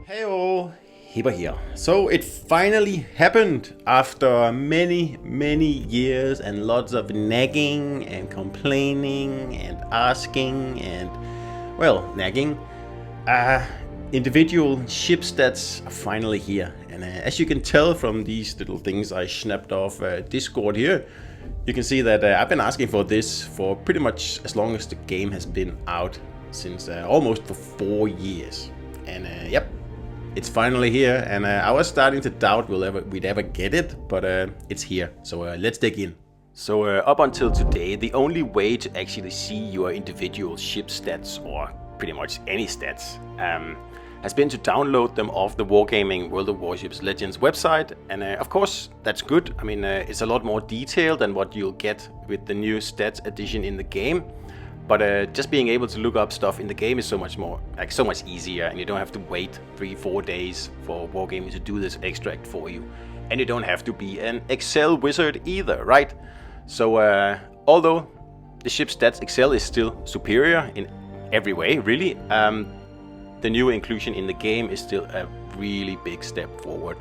Heyo, Hipper here. So it finally happened after many years and lots of nagging and complaining and asking and, well, nagging. Individual ship stats are finally here. And as you can tell from these little things I snapped off Discord here, you can see that I've been asking for this for pretty much as long as the game has been out, since almost for 4 years. And yep. It's finally here, and I was starting to doubt we'd ever get it, but it's here, so let's dig in. So up until today, the only way to actually see your individual ship stats, or pretty much any stats, has been to download them off the Wargaming World of Warships Legends website, and of course that's good. I mean, it's a lot more detailed than what you'll get with the new stats edition in the game. But just being able to look up stuff in the game is so much easier, and you don't have to wait 3-4 days for Wargaming to do this extract for you. And you don't have to be an Excel wizard either, right? So although the ship stats Excel is still superior in every way, really, the new inclusion in the game is still a really big step forward.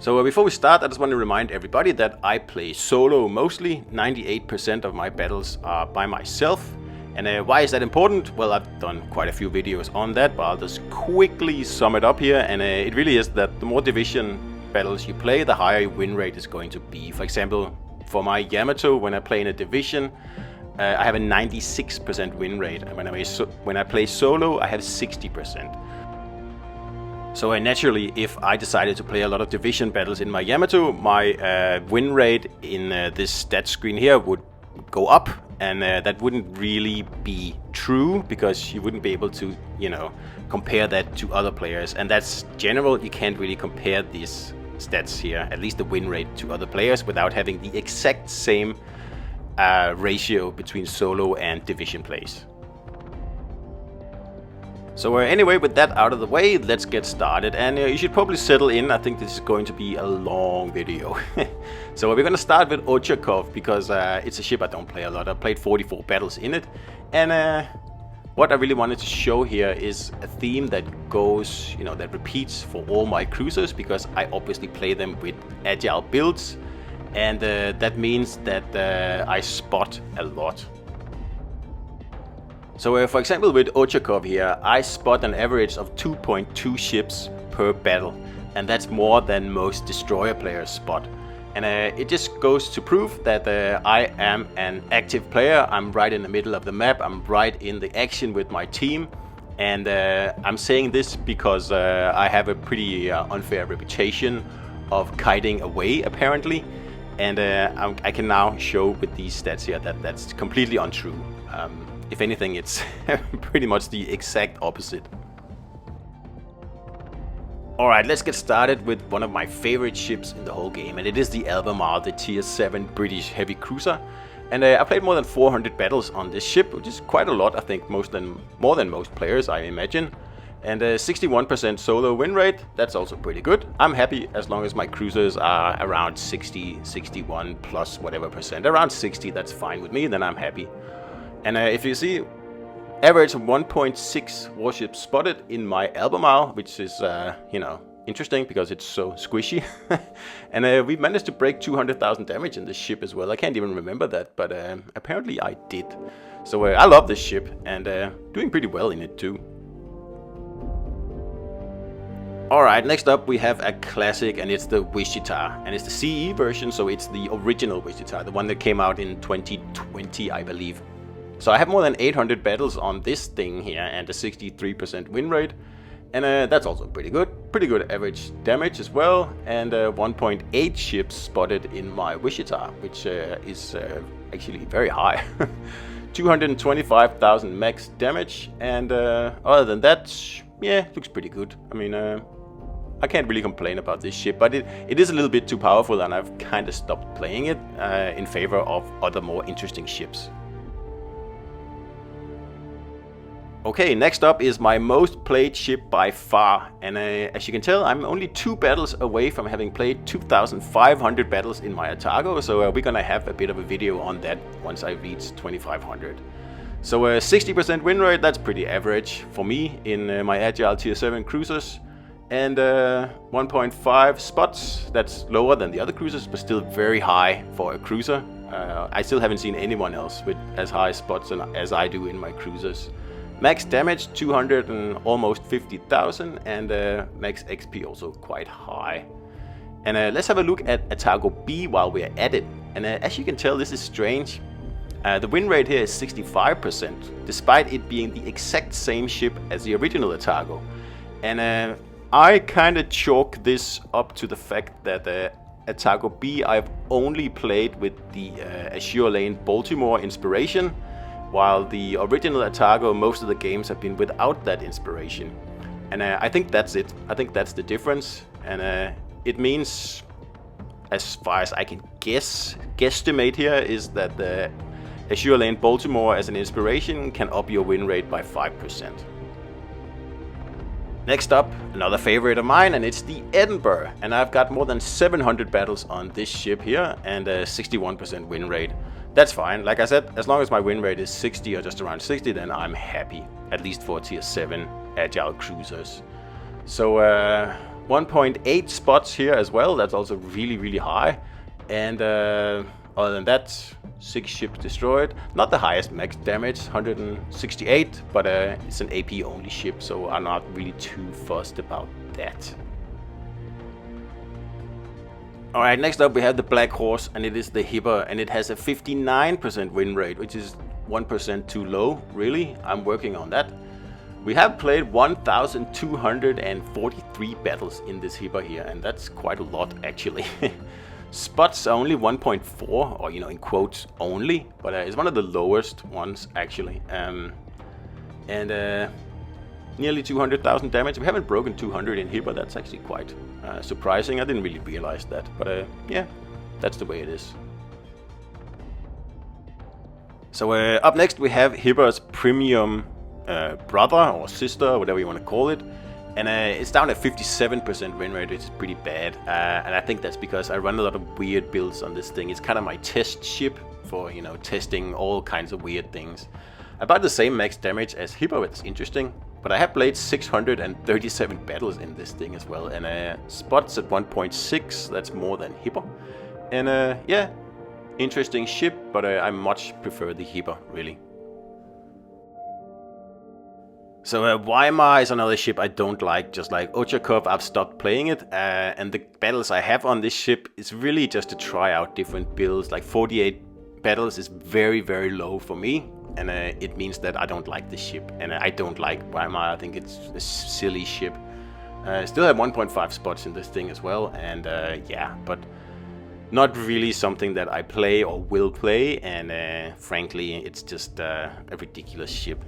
So before we start, I just want to remind everybody that I play solo mostly. 98% of my battles are by myself. And why is that important? Well, I've done quite a few videos on that, but I'll just quickly sum it up here. And it really is that the more division battles you play, the higher your win rate is going to be. For example, for my Yamato, when I play in a division, I have a 96% win rate. And when I play solo, I have 60%. So naturally, if I decided to play a lot of division battles in my Yamato, my win rate in this stat screen here would go up, and that wouldn't really be true, because you wouldn't be able to, compare that to other players. And that's general. You can't really compare these stats here, at least the win rate, to other players without having the exact same ratio between solo and division plays. So anyway, with that out of the way, let's get started, and you should probably settle in. I think this is going to be a long video. So we're going to start with Ochakov, because it's a ship I don't play a lot. I played 44 battles in it, and what I really wanted to show here is a theme that goes, that repeats for all my cruisers, because I obviously play them with agile builds, and that means that I spot a lot. So for example, with Ochakov here, I spot an average of 2.2 ships per battle, and that's more than most destroyer players spot. And it just goes to prove that I am an active player. I'm right in the middle of the map, I'm right in the action with my team, and I'm saying this because I have a pretty unfair reputation of kiting away, apparently, and I can now show with these stats here that that's completely untrue. If anything, it's pretty much the exact opposite. Alright, let's get started with one of my favorite ships in the whole game, and it is the Albemarle, the tier 7 British heavy cruiser. And I played more than 400 battles on this ship, which is quite a lot, I think, more than most players, I imagine. And 61% solo win rate, that's also pretty good. I'm happy as long as my cruisers are around 60, 61 plus whatever percent. Around 60, that's fine with me, then I'm happy. And if you see, average of 1.6 warships spotted in my Albemarle, which is, interesting because it's so squishy. And we managed to break 200,000 damage in this ship as well. I can't even remember that, but apparently I did. So I love this ship, and doing pretty well in it too. Alright, next up we have a classic, and it's the Wichita. And it's the CE version, so it's the original Wichita, the one that came out in 2020, I believe. So I have more than 800 battles on this thing here, and a 63% win rate, and that's also pretty good average damage as well, and 1.8 ships spotted in my Wichita, which is actually very high. 225,000 max damage, and other than that, yeah, looks pretty good. I mean, I can't really complain about this ship, but it is a little bit too powerful, and I've kind of stopped playing it in favor of other more interesting ships. Okay, next up is my most played ship by far, and as you can tell, I'm only 2 battles away from having played 2,500 battles in my Otago, so we're gonna have a bit of a video on that once I reach 2,500. So 60% win rate, that's pretty average for me in my Agile Tier 7 cruisers. And 1.5 spots, that's lower than the other cruisers, but still very high for a cruiser. I still haven't seen anyone else with as high spots as I do in my cruisers. Max damage 200 and almost 50,000, and max XP also quite high. And let's have a look at Atago B while we're at it. And as you can tell, this is strange. The win rate here is 65%, despite it being the exact same ship as the original Atago. And I kind of chalk this up to the fact that Atago B I've only played with the Azure Lane Baltimore inspiration, while the original Atago, most of the games have been without that inspiration. And I think that's it. I think that's the difference. And it means, as far as I can guesstimate here, is that the Azure Lane Baltimore as an inspiration can up your win rate by 5%. Next up, another favorite of mine, and it's the Edinburgh. And I've got more than 700 battles on this ship here and a 61% win rate. That's fine. Like I said, as long as my win rate is 60 or just around 60, then I'm happy, at least for Tier 7 Agile cruisers. So 1.8 spots here as well, that's also really, really high. And other than that, 6 ships destroyed. Not the highest max damage, 168, but it's an AP only ship, so I'm not really too fussed about that. Alright, next up we have the Black Horse, and it is the Hipper, and it has a 59% win rate, which is 1% too low, really. I'm working on that. We have played 1,243 battles in this Hipper here, and that's quite a lot actually. Spots are only 1.4, or in quotes only, but it's one of the lowest ones actually. And nearly 200,000 damage. We haven't broken 200 in here, but that's actually quite surprising. I didn't really realize that, but yeah, that's the way it is. So up next we have Hipper's premium brother or sister, whatever you want to call it. And it's down at 57% win rate, which is pretty bad. And I think that's because I run a lot of weird builds on this thing. It's kind of my test ship for, testing all kinds of weird things. About the same max damage as Hippo, it's interesting. But I have played 637 battles in this thing as well. And spots at 1.6, that's more than Hippo. And yeah, interesting ship, but I much prefer the Hippo, really. So Weimar is another ship I don't like, just like Ochakov. I've stopped playing it, and the battles I have on this ship is really just to try out different builds. Like 48 battles is very, very low for me, and it means that I don't like this ship, and I don't like Weimar. I think it's a silly ship. Still have 1.5 spots in this thing as well, and yeah, but not really something that I play or will play, and frankly, it's just a ridiculous ship.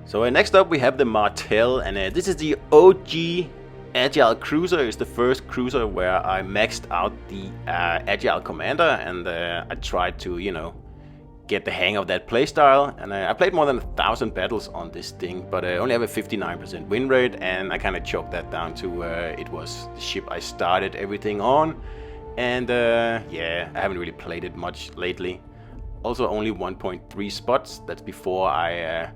So next up we have the Martel, and this is the OG Agile cruiser. It's the first cruiser where I maxed out the Agile commander, and I tried to, get the hang of that playstyle. And I played more than 1,000 battles on this thing, but I only have a 59% win rate, and I kind of chalked that down to it was the ship I started everything on. And yeah, I haven't really played it much lately. Also only 1.3 spots. That's before I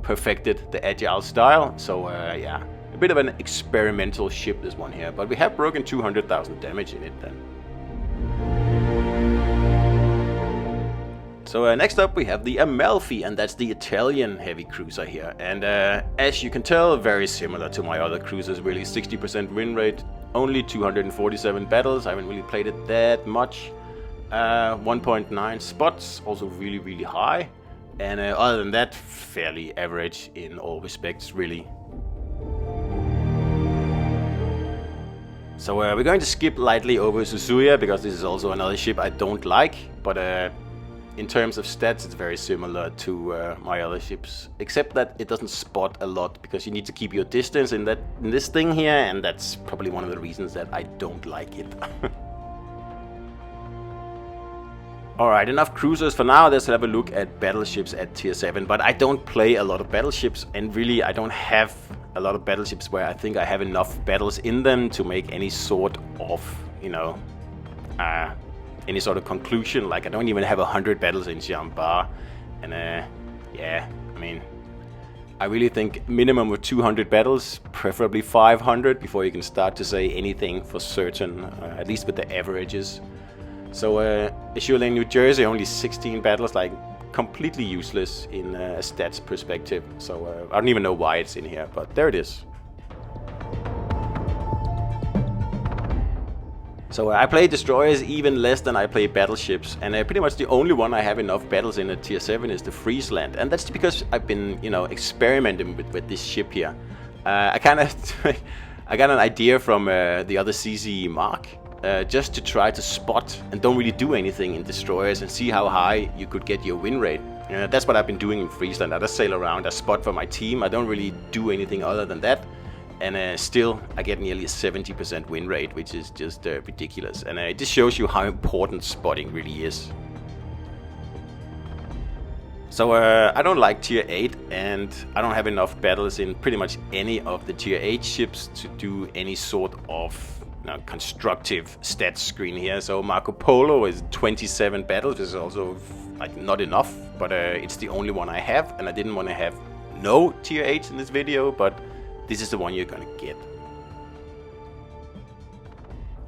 perfected the Agile style. So yeah, a bit of an experimental ship, this one here, but we have broken 200,000 damage in it then. So next up we have the Amalfi, and that's the Italian heavy cruiser here. And as you can tell, very similar to my other cruisers, really. 60% win rate, only 247 battles. I haven't really played it that much. 1.9 spots, also really, really high. And other than that, fairly average in all respects, really. So we're going to skip lightly over Suzuya, because this is also another ship I don't like. But in terms of stats, it's very similar to my other ships, except that it doesn't spot a lot, because you need to keep your distance in this thing here, and that's probably one of the reasons that I don't like it. Alright, enough cruisers for now. Let's have a look at battleships at tier 7. But I don't play a lot of battleships, and really I don't have a lot of battleships where I think I have enough battles in them to make any sort of, any sort of conclusion. Like, I don't even have 100 battles in Jean-Bar. And yeah, I mean, I really think minimum of 200 battles, preferably 500, before you can start to say anything for certain, at least with the averages. So Azure Lane, New Jersey, only 16 battles, like completely useless in a stats perspective. So I don't even know why it's in here, but there it is. So I play destroyers even less than I play battleships, and pretty much the only one I have enough battles in at tier 7 is the Friesland, and that's because I've been, you know, experimenting with this ship here. I kind of I got an idea from the other CCE Mark, just to try to spot and don't really do anything in destroyers and see how high you could get your win rate. That's what I've been doing in Friesland. I just sail around, I spot for my team. I don't really do anything other than that. And still, I get nearly a 70% win rate, which is just ridiculous. And it just shows you how important spotting really is. So I don't like tier 8, and I don't have enough battles in pretty much any of the tier 8 ships to do any sort of constructive stats screen here. So Marco Polo is 27 battles, which is also like not enough, but it's the only one I have, and I didn't want to have no tier 8s in this video, but this is the one you're gonna get.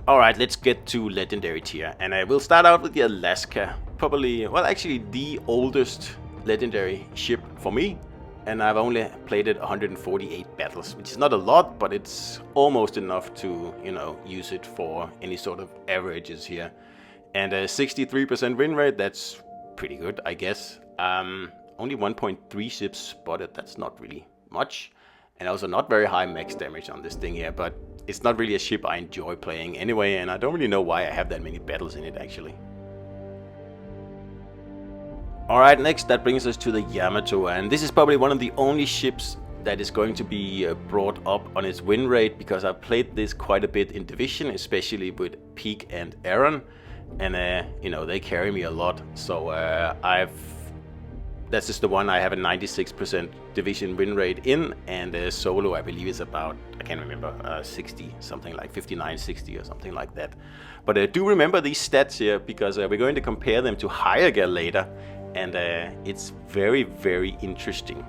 Alright, let's get to legendary tier, and we'll start out with the Alaska. Probably, well, actually the oldest legendary ship for me, and I've only played it 148 battles, which is not a lot, but it's almost enough to, you know, use it for any sort of averages here. And a 63% win rate, that's pretty good, I guess. Only 1.3 ships spotted, that's not really much. And also not very high max damage on this thing here, but it's not really a ship I enjoy playing anyway, and I don't really know why I have that many battles in it actually. Alright, next that brings us to the Yamato, and this is probably one of the only ships that is going to be brought up on its win rate, because I've played this quite a bit in Division, especially with Peak and Aaron, and you know, they carry me a lot, so that's just the one I have a 96% Division win rate in, and solo I believe is about, I can't remember, 60, something like 59, 60 or something like that. But do remember these stats here, because we're going to compare them to higher gear later, and it's very, very interesting.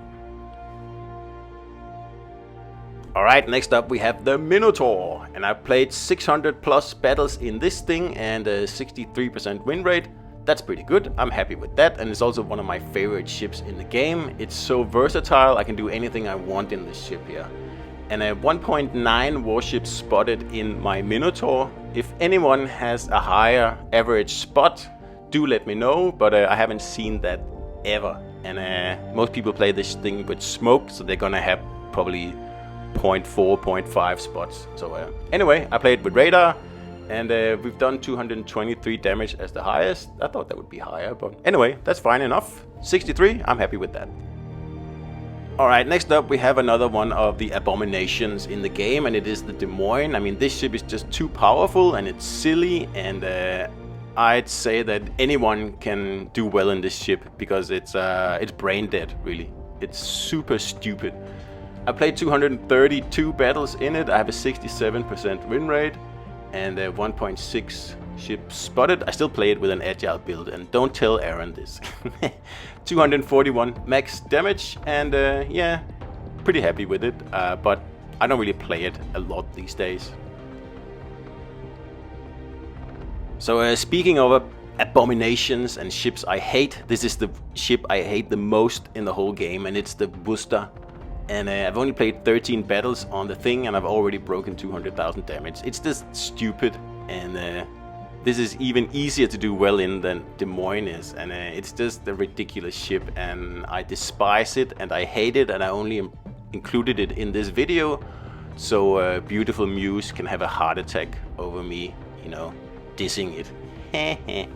Alright, next up we have the Minotaur, and I've played 600 plus battles in this thing and a 63% win rate. That's pretty good, I'm happy with that, and it's also one of my favorite ships in the game. It's so versatile, I can do anything I want in this ship here. And a 1.9 warships spotted in my Minotaur. If anyone has a higher average spot, do let me know, but I haven't seen that ever. And most people play this thing with smoke, so they're gonna have probably 0.4, 0.5 spots. So anyway, I played with radar. And we've done 223 damage as the highest. I thought that would be higher, but anyway, that's fine enough. 63, I'm happy with that. Alright, next up we have another one of the abominations in the game, and it is the Des Moines. I mean, this ship is just too powerful and it's silly, and I'd say that anyone can do well in this ship, because it's brain dead, really. It's super stupid. I played 232 battles in it. I have a 67% win rate. And 1.6 ships spotted. I still play it with an agile build, and don't tell Aaron this. 241 max damage, and yeah, pretty happy with it, but I don't really play it a lot these days. So speaking of abominations and ships I hate, this is the ship I hate the most in the whole game, and it's the Worcester. And I've only played 13 battles on the thing, and I've already broken 200,000 damage. It's just stupid, and this is even easier to do well in than Des Moines is. And it's just a ridiculous ship, and I despise it, and I hate it, and I only included it in this video, so beautiful Muse can have a heart attack over me, you know, dissing it.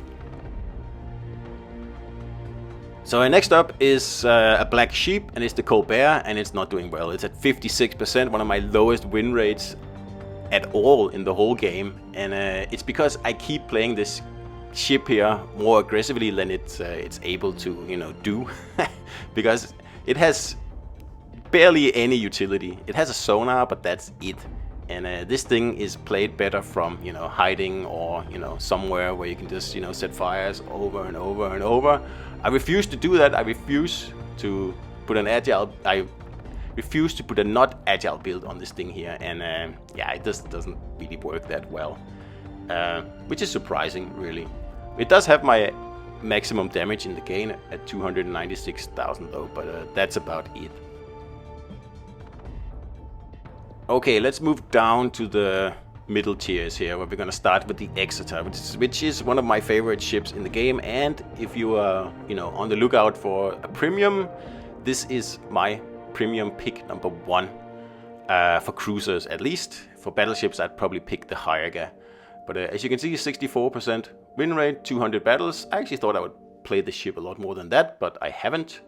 So next up is a black sheep, and it's the Colbert, and it's not doing well. It's at 56%, one of my lowest win rates at all in the whole game, and it's because I keep playing this ship here more aggressively than it's able to, you know, do, because it has barely any utility. It has a sonar, but that's it. And this thing is played better from, hiding or, somewhere where you can just, set fires over and over and over. I refuse to do that. I refuse to put a not agile build on this thing here. And it just doesn't really work that well. Which is surprising, really. It does have my maximum damage in the game at 296,000 though, but that's about it. Okay, let's move down to the middle tiers here, where we're gonna start with the Exeter, which is one of my favorite ships in the game. And if you are, on the lookout for a premium, this is my premium pick number 1 for cruisers. At least for battleships, I'd probably pick the Hyaga. But as you can see, 64% win rate, 200 battles. I actually thought I would play the ship a lot more than that, but I haven't.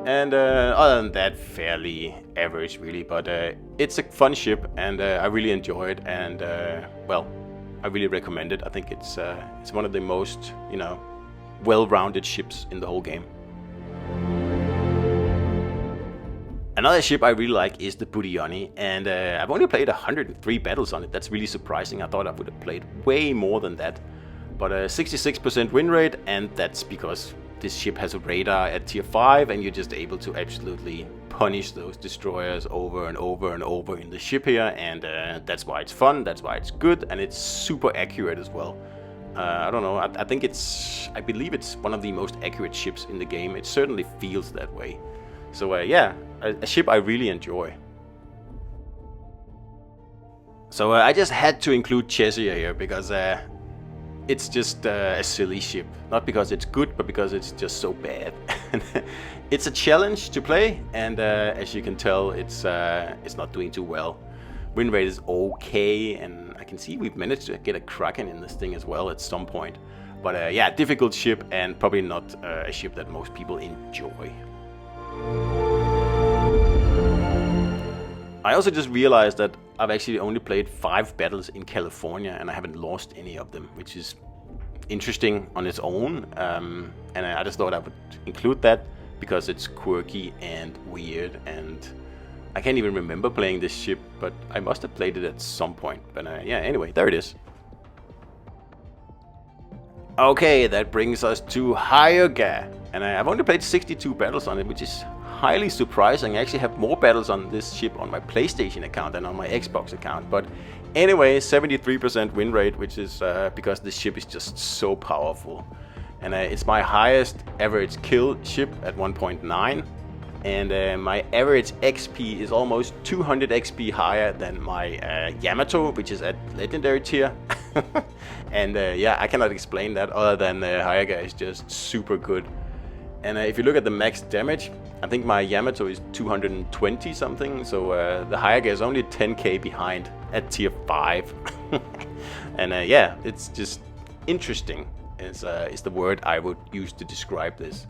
And other than that, fairly average, really. But it's a fun ship, and I really enjoy it. And I really recommend it. I think it's one of the most, well-rounded ships in the whole game. Another ship I really like is the Budione, and I've only played 103 battles on it. That's really surprising. I thought I would have played way more than that. But 66% win rate, and that's because this ship has a radar at tier 5, and you're just able to absolutely punish those destroyers over and over and over in the ship here, and that's why it's fun, that's why it's good, and it's super accurate as well. I don't know, I believe it's one of the most accurate ships in the game. It certainly feels that way. So a ship I really enjoy. So I just had to include Cheshire here because it's just a silly ship. Not because it's good, but because it's just so bad. It's a challenge to play, and as you can tell, it's not doing too well. Win rate is okay, and I can see we've managed to get a Kraken in this thing as well at some point. But difficult ship, and probably not a ship that most people enjoy. I also just realized that I've actually only played 5 battles in California, and I haven't lost any of them, which is interesting on its own. And I just thought I would include that because it's quirky and weird, and I can't even remember playing this ship, but I must have played it at some point. But anyway, there it is. Okay, that brings us to Hyaga, and I've only played 62 battles on it, which is highly surprising. I actually have more battles on this ship on my PlayStation account than on my Xbox account. But anyway, 73% win rate, which is because this ship is just so powerful. And it's my highest average kill ship at 1.9. And my average XP is almost 200 XP higher than my Yamato, which is at legendary tier. And I cannot explain that other than Hyaga is just super good. And if you look at the max damage, I think my Yamato is 220 something, so the Hyaga is only 10k behind at tier 5. And it's just interesting is the word I would use to describe this.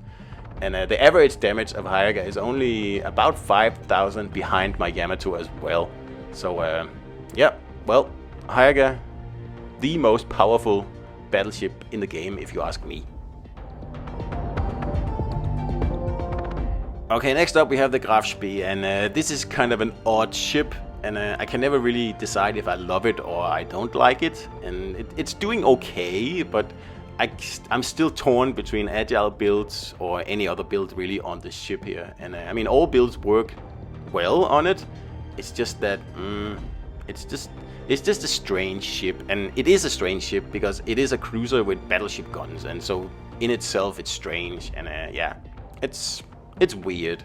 And the average damage of Hyaga is only about 5,000 behind my Yamato as well. So Hyaga, the most powerful battleship in the game, if you ask me. Okay, next up we have the Graf Spee, and this is kind of an odd ship, and I can never really decide if I love it or I don't like it. And it's doing okay, but I'm still torn between agile builds or any other build really on this ship here. And I mean, all builds work well on it. It's just that it's just a strange ship, and it is a strange ship because it is a cruiser with battleship guns, and so in itself it's strange, and it's weird.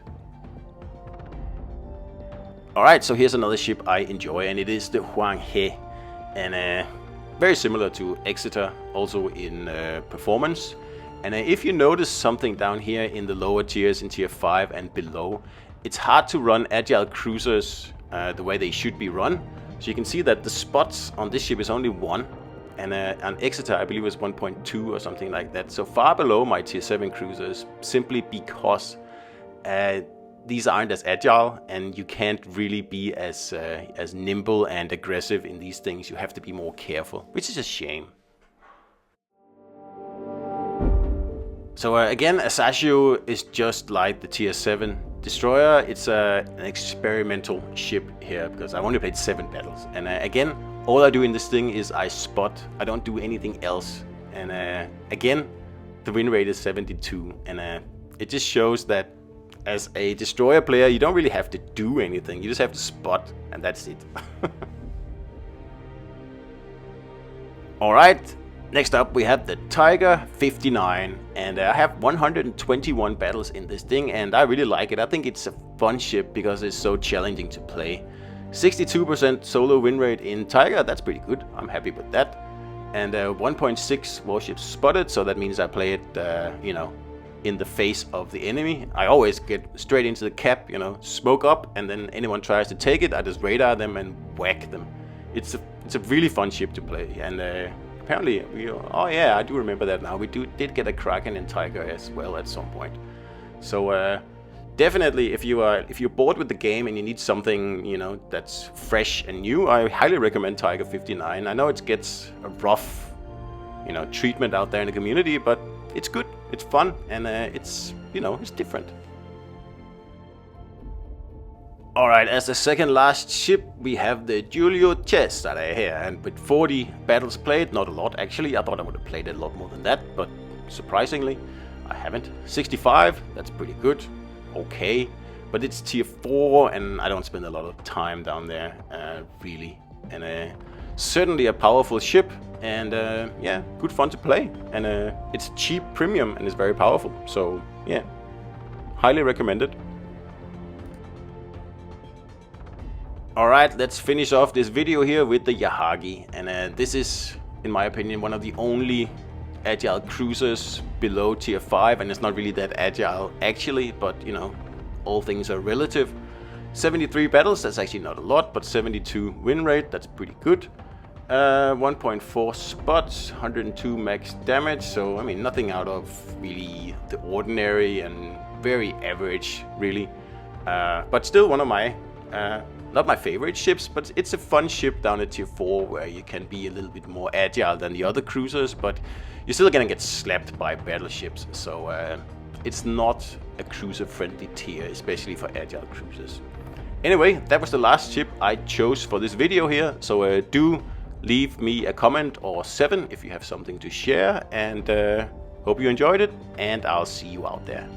Alright, so here's another ship I enjoy, and it is the Huang He. And very similar to Exeter, also in performance. And if you notice something down here in the lower tiers, in tier 5 and below, it's hard to run agile cruisers the way they should be run. So you can see that the spots on this ship is only 1. And on Exeter, I believe it was 1.2 or something like that. So far below my tier 7 cruisers, simply because these aren't as agile, and you can't really be as nimble and aggressive in these things. You have to be more careful, which is a shame. So again, Asashio is just like the tier 7 Destroyer, it's an experimental ship here because I've only played 7 battles. And again, all I do in this thing is I spot. I don't do anything else. And again, the win rate is 72. And it just shows that as a destroyer player, you don't really have to do anything. You just have to spot, and that's it. Alright, next up we have the Tiger 59. And I have 121 battles in this thing, and I really like it. I think it's a fun ship because it's so challenging to play. 62% solo win rate in Tiger, that's pretty good. I'm happy with that. And 1.6 warships spotted, so that means I play it, you know, in the face of the enemy. I always get straight into the cap, you know, smoke up, and then anyone tries to take it, I just radar them and whack them. It's a really fun ship to play, and apparently oh yeah, I do remember that now. We did get a Kraken in Tiger as well at some point. So definitely, if you're bored with the game and you need something, you know, that's fresh and new, I highly recommend Tiger 59. I know it gets a rough, you know, treatment out there in the community, but it's good, it's fun, and it's, you know, it's different. Alright, as the second last ship, we have the Giulio Cesare here, and with 40 battles played, not a lot actually. I thought I would have played a lot more than that, but surprisingly, I haven't. 65, that's pretty good. Okay, but it's tier 4 and I don't spend a lot of time down there, really. And certainly a powerful ship, and yeah, good fun to play. And it's cheap premium and it's very powerful, so yeah, highly recommended. Alright, let's finish off this video here with the Yahagi. And this is, in my opinion, one of the only agile cruisers below tier 5, and it's not really that agile actually, but you know, all things are relative. 73 battles, that's actually not a lot, but 72 win rate, that's pretty good. 1.4 spots, 102 max damage, so I mean nothing out of really the ordinary, and very average really, but still one of my not my favorite ships, but it's a fun ship down at tier 4 where you can be a little bit more agile than the other cruisers, but you're still gonna get slapped by battleships, so it's not a cruiser-friendly tier, especially for agile cruisers. Anyway, that was the last ship I chose for this video here, so do leave me a comment or 7 if you have something to share, and hope you enjoyed it, and I'll see you out there.